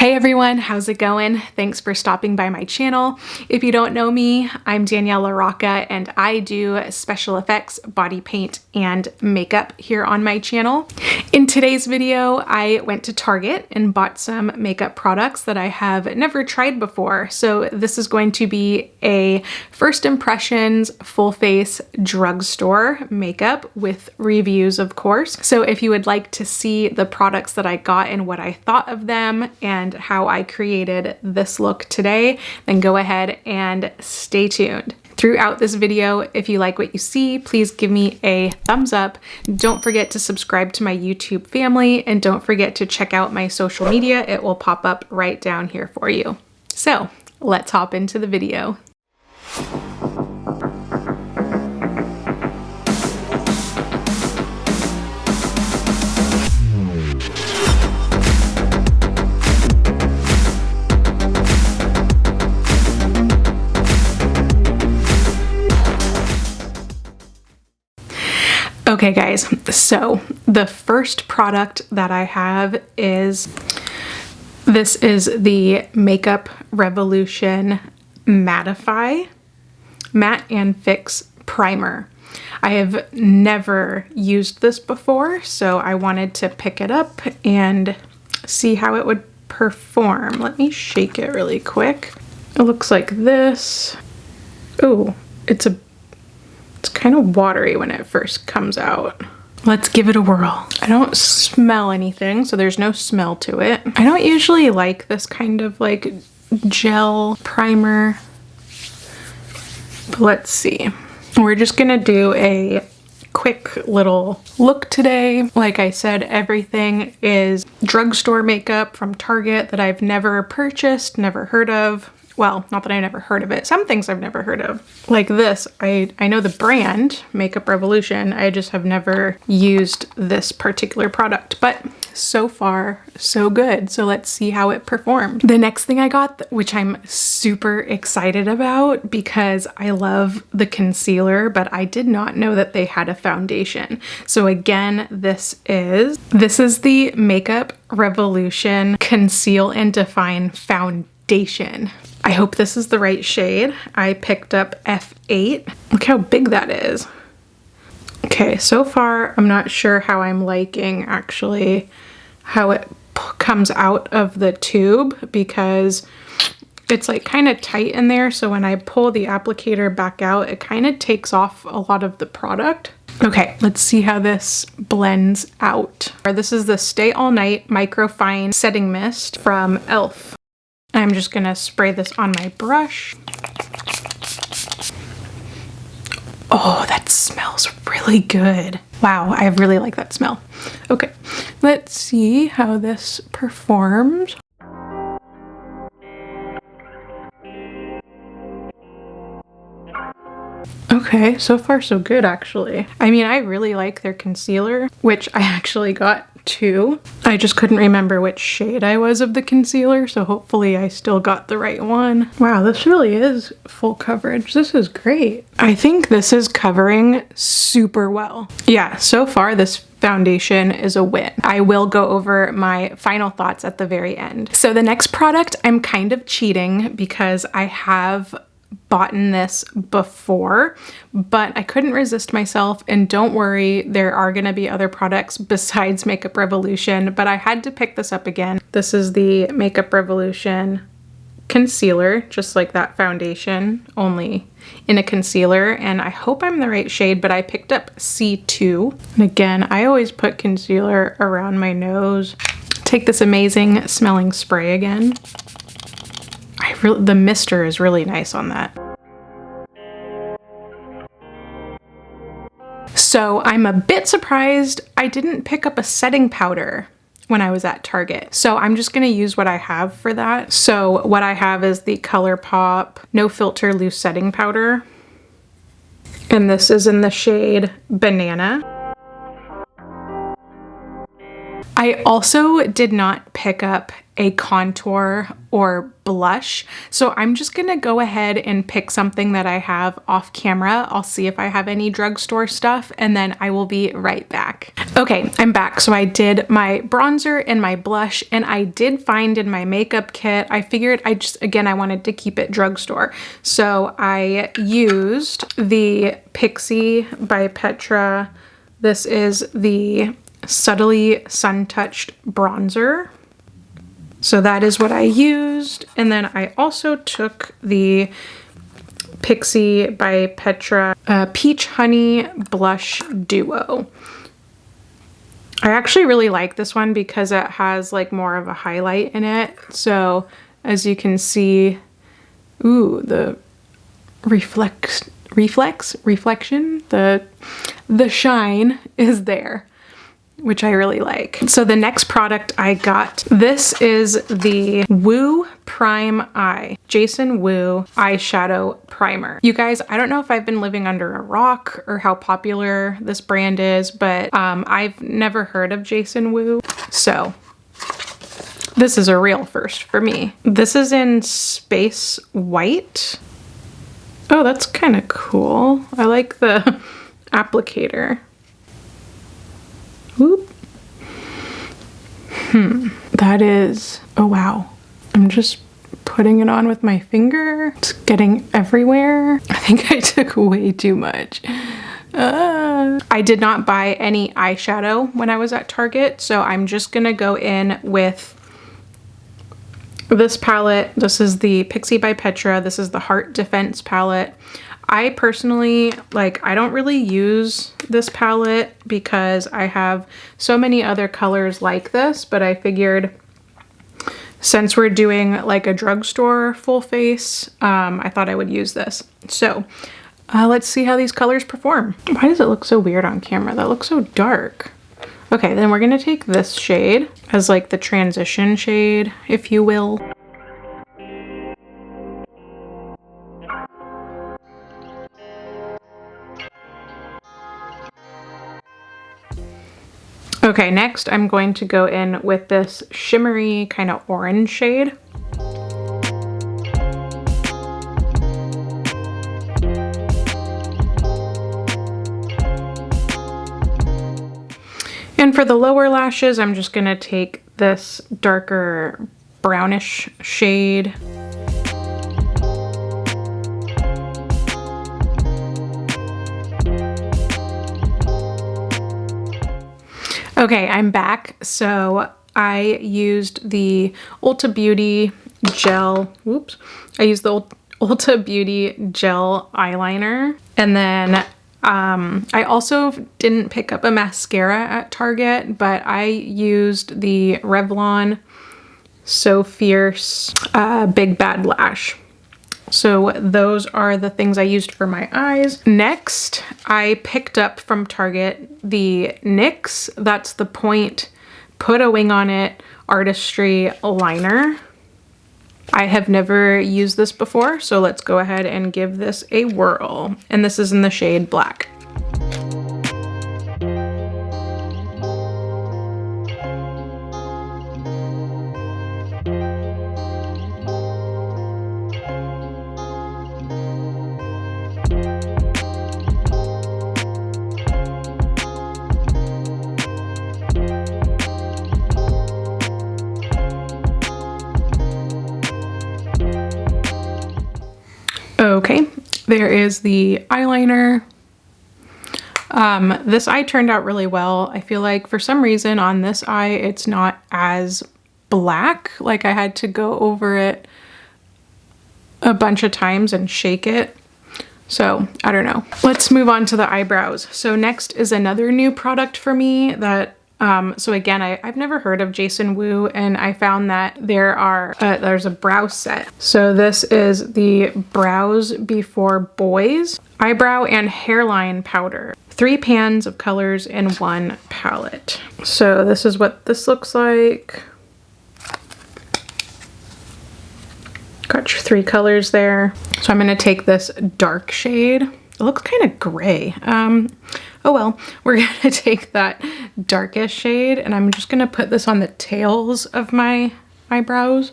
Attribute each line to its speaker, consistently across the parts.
Speaker 1: Hey everyone, how's it going? Thanks for stopping by my channel. If you don't know me, I'm Danielle LaRocca and I do special effects, body paint, and makeup here on my channel. In today's video, I went to Target and bought some makeup products that I have never tried before. So this is going to be a first impressions full face drugstore makeup with reviews, of course. So if you would like to see the products that I got and what I thought of them and how I created this look today, then go ahead and stay tuned. Throughout this video, if you like what you see, please give me a thumbs up. Don't forget to subscribe to my YouTube family and don't forget to check out my social media. It will pop up right down here for you. So let's hop into the video. Okay guys, so the first product that I have is, this is the Makeup Revolution Mattify Matte and Fix Primer. I have never used this before, so I wanted to pick it up and see how it would perform. Let me shake it really quick. It looks like this. Oh, it's kind of watery when it first comes out. Let's give it a whirl. I don't smell anything, so there's no smell to it. I don't usually like this kind of like gel primer, but let's see. We're just gonna do a quick little look today. Like I said, everything is drugstore makeup from Target that I've never purchased, never heard of. Well, not that I never heard of it. Some things I've never heard of. Like this, I know the brand, Makeup Revolution. I just have never used this particular product, but so far, so good. So let's see how it performed. The next thing I got, which I'm super excited about because I love the concealer, but I did not know that they had a foundation. So again, this is the Makeup Revolution Conceal and Define Foundation. I hope this is the right shade. I picked up F8. Look how big that is. Okay, so far I'm not sure how I'm liking actually how it comes out of the tube because it's like kind of tight in there. So when I pull the applicator back out, it kind of takes off a lot of the product. Okay, let's see how this blends out. This is the Stay All Night Microfine Setting Mist from e.l.f. I'm just gonna spray this on my brush. Oh, that smells really good. Wow, I really like that smell. Okay, let's see how this performs. Okay, so far so good actually. I mean, I really like their concealer, which I actually got two. I just couldn't remember which shade I was of the concealer, so hopefully I still got the right one. Wow, this really is full coverage. This is great. I think this is covering super well. Yeah, so far this foundation is a win. I will go over my final thoughts at the very end. So the next product, I'm kind of cheating because I have bought this before, but I couldn't resist myself, and don't worry, there are gonna be other products besides Makeup Revolution, but I had to pick this up again. This is the Makeup Revolution concealer, just like that foundation, only in a concealer, and I hope I'm the right shade, but I picked up C2. And again, I always put concealer around my nose. Take this amazing smelling spray again. The mister is really nice on that. So I'm a bit surprised I didn't pick up a setting powder when I was at Target. So I'm just gonna use what I have for that. So what I have is the Colourpop No Filter Loose Setting Powder. And this is in the shade Banana. I also did not pick up a contour or blush, so I'm just gonna go ahead and pick something that I have off camera. I'll see if I have any drugstore stuff, and then I will be right back. Okay, I'm back. So I did my bronzer and my blush, and I did find in my makeup kit, I figured I wanted to keep it drugstore. So I used the Pixi by Petra. This is the Subtly Sun-Touched Bronzer. So that is what I used. And then I also took the Pixi by Petra Peach Honey Blush Duo. I actually really like this one because it has like more of a highlight in it. So as you can see, ooh, the reflection, the shine is there, which I really like. So the next product I got, this is the Woo Prime Eye Jason Woo eyeshadow primer. You guys, I don't know if I've been living under a rock or how popular this brand is, but I've never heard of Jason Woo. So this is a real first for me. This is in Space White. Oh, that's kind of cool. I like the applicator. Whoop. That is, oh wow. I'm just putting it on with my finger. It's getting everywhere. I think I took way too much. I did not buy any eyeshadow when I was at Target, so I'm just gonna go in with this palette. This is the Pixi by Petra. This is the Heart Defense palette. I personally, I don't really use this palette because I have so many other colors like this, but I figured since we're doing like a drugstore full face, I thought I would use this. So let's see how these colors perform. Why does it look so weird on camera? That looks so dark. Okay, then we're gonna take this shade as like the transition shade, if you will. Okay, next I'm going to go in with this shimmery kind of orange shade. And for the lower lashes, I'm just gonna take this darker brownish shade. Okay, I'm back. So I used the Ulta Beauty gel, whoops. I used the Ulta Beauty gel eyeliner. And then I also didn't pick up a mascara at Target, but I used the Revlon So Fierce Big Bad Lash. So those are the things I used for my eyes. Next, I picked up from Target the NYX, that's the Point Put a Wing on It Artistry liner. I have never used this before, so let's go ahead and give this a whirl. And this is in the shade Black. Okay, there is the eyeliner. This eye turned out really well. I feel like for some reason on this eye, it's not as black. Like I had to go over it a bunch of times and shake it. So I don't know. Let's move on to the eyebrows. So next is another new product for me that so again, I've never heard of Jason Woo, and I found that there's a brow set. So this is the Brows Before Boys eyebrow and hairline powder. 3 pans of colors in 1 palette. So this is what this looks like. Got your 3 colors there. So I'm gonna take this dark shade. It looks kind of gray. Oh well, we're gonna take that darkest shade and I'm just gonna put this on the tails of my eyebrows.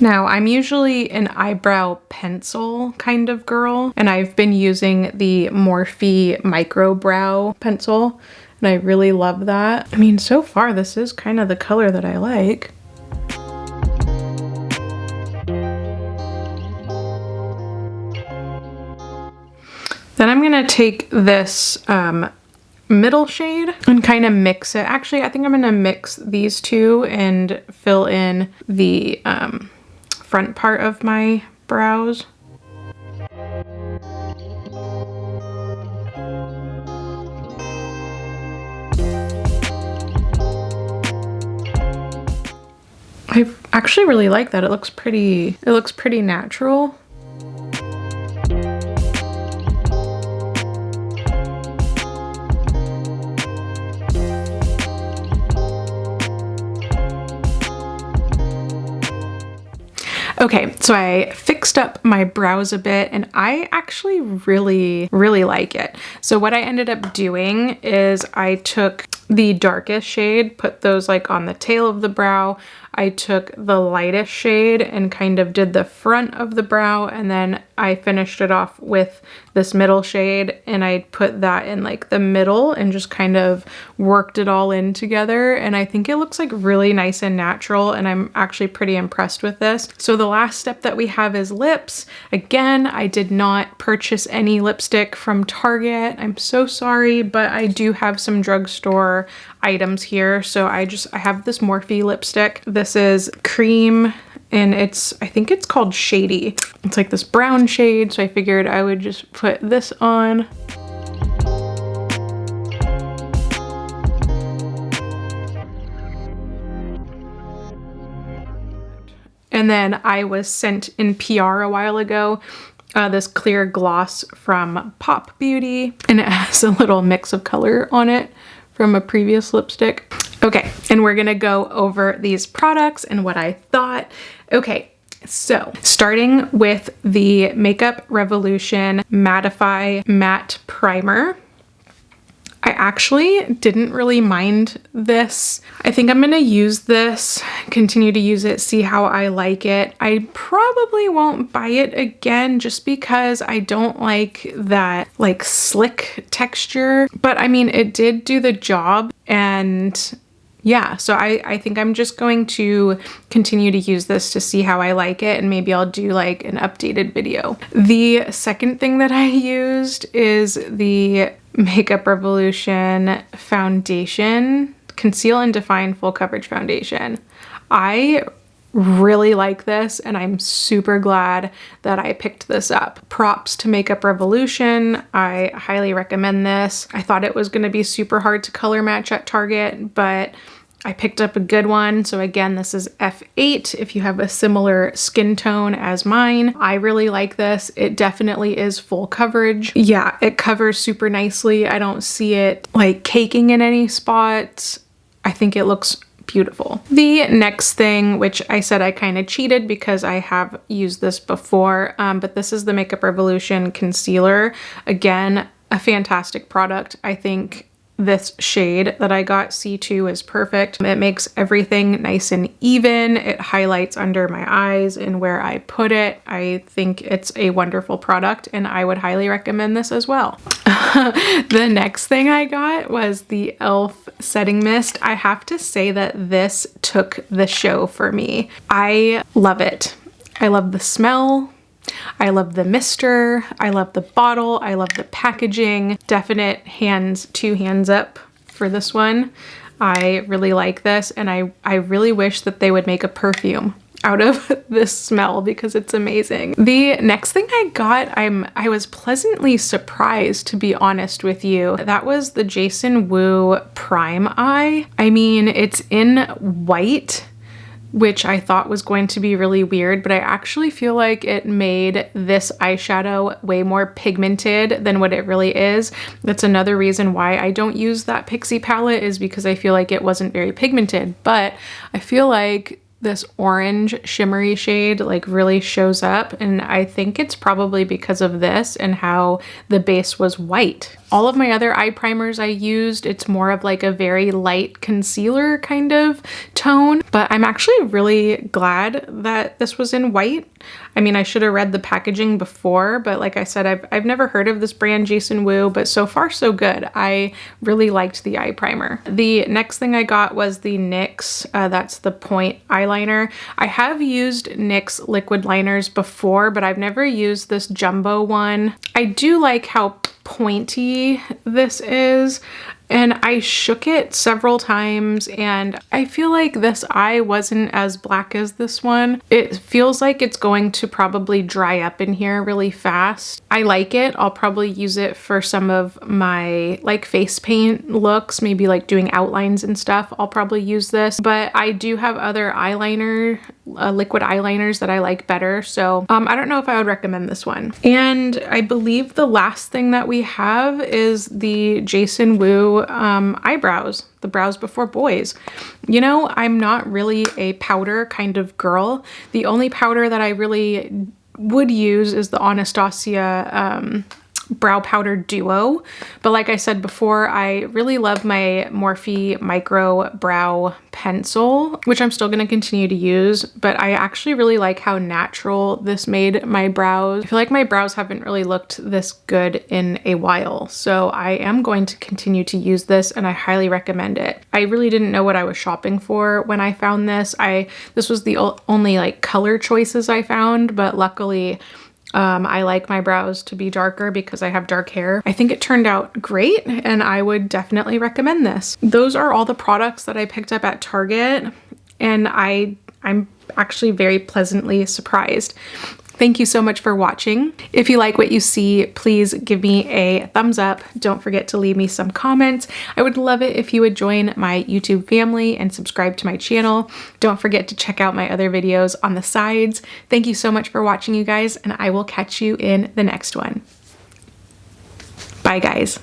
Speaker 1: Now, I'm usually an eyebrow pencil kind of girl, and I've been using the Morphe Micro Brow Pencil, and I really love that. I mean, so far, this is kind of the color that I like. Then I'm gonna take this middle shade and kind of mix it. Actually, I think I'm gonna mix these two and fill in the front part of my brows. I actually really like that. It looks pretty natural. Okay, so I fixed up my brows a bit and I actually really like it. So what I ended up doing is I took the darkest shade, put those like on the tail of the brow. I took the lightest shade and kind of did the front of the brow, and then I finished it off with this middle shade and I put that in like the middle and just kind of worked it all in together, and I think it looks like really nice and natural, and I'm actually pretty impressed with this. So the last step that we have is lips. Again, I did not purchase any lipstick from Target. I'm so sorry, but I do have some drugstore items here. So I have this Morphe lipstick. This is cream and I think it's called Shady. It's like this brown shade, so I figured I would just put this on. And then I was sent in PR a while ago this clear gloss from Pop Beauty, and it has a little mix of color on it from a previous lipstick. Okay, and we're gonna go over these products and what I thought. Okay, so starting with the Makeup Revolution Mattify Matte Primer. I actually didn't really mind this. I think I'm gonna use this, continue to use it, see how I like it. I probably won't buy it again just because I don't like that like slick texture, but I mean, it did do the job, and yeah, so I think I'm just going to continue to use this to see how I like it, and maybe I'll do like an updated video. The second thing that I used is the Makeup Revolution Foundation, Conceal and Define Full Coverage Foundation. I really like this and I'm super glad that I picked this up. Props to Makeup Revolution. I highly recommend this. I thought it was going to be super hard to color match at Target, but I picked up a good one. So again, this is F8 if you have a similar skin tone as mine. I really like this. It definitely is full coverage. Yeah, it covers super nicely. I don't see it like caking in any spots. I think it looks beautiful. The next thing, which I said I kind of cheated because I have used this before, but this is the Makeup Revolution Concealer. Again, a fantastic product. I think this shade that I got, C2, is perfect. It makes everything nice and even. It highlights under my eyes and where I put it. I think it's a wonderful product and I would highly recommend this as well. The next thing I got was the e.l.f. Setting Mist. I have to say that this took the show for me. I love it. I love the smell. I love the mister, I love the bottle, I love the packaging. Definite two hands up for this one. I really like this, and I really wish that they would make a perfume out of this smell because it's amazing. The next thing I got, I was pleasantly surprised, to be honest with you. That was the Jason Wu Prime Eye. I mean, it's in white, which I thought was going to be really weird, but I actually feel like it made this eyeshadow way more pigmented than what it really is. That's another reason why I don't use that Pixi palette, is because I feel like it wasn't very pigmented, but I feel like this orange shimmery shade like really shows up, and I think it's probably because of this and how the base was white. All of my other eye primers I used, it's more of like a very light concealer kind of tone, but I'm actually really glad that this was in white. I mean, I should have read the packaging before, but like I said, I've never heard of this brand Jason Wu, but so far so good. I really liked the eye primer. The next thing I got was the NYX, that's the point eyeliner. I have used NYX liquid liners before, but I've never used this jumbo one. I do like how pointy this is, and I shook it several times, and I feel like this eye wasn't as black as this one. It feels like it's going to probably dry up in here really fast. I like it. I'll probably use it for some of my like face paint looks, maybe like doing outlines and stuff. I'll probably use this, but I do have other eyeliner, liquid eyeliners that I like better. So I don't know if I would recommend this one. And I believe the last thing that we have is the Jason Wu eyebrows, the Brows Before Boys. You know, I'm not really a powder kind of girl. The only powder that I really would use is the Anastasia brow powder duo, but like I said before, I really love my Morphe micro brow pencil, which I'm still going to continue to use, but I actually really like how natural this made my brows. I feel like my brows haven't really looked this good in a while, so I am going to continue to use this, and I highly recommend it. I really didn't know what I was shopping for when I found this. This was the only like color choices I found, but luckily I like my brows to be darker because I have dark hair. I think it turned out great, and I would definitely recommend this. Those are all the products that I picked up at Target, and I'm actually very pleasantly surprised. Thank you so much for watching. If you like what you see, please give me a thumbs up. Don't forget to leave me some comments. I would love it if you would join my YouTube family and subscribe to my channel. Don't forget to check out my other videos on the sides. Thank you so much for watching, you guys, and I will catch you in the next one. Bye, guys.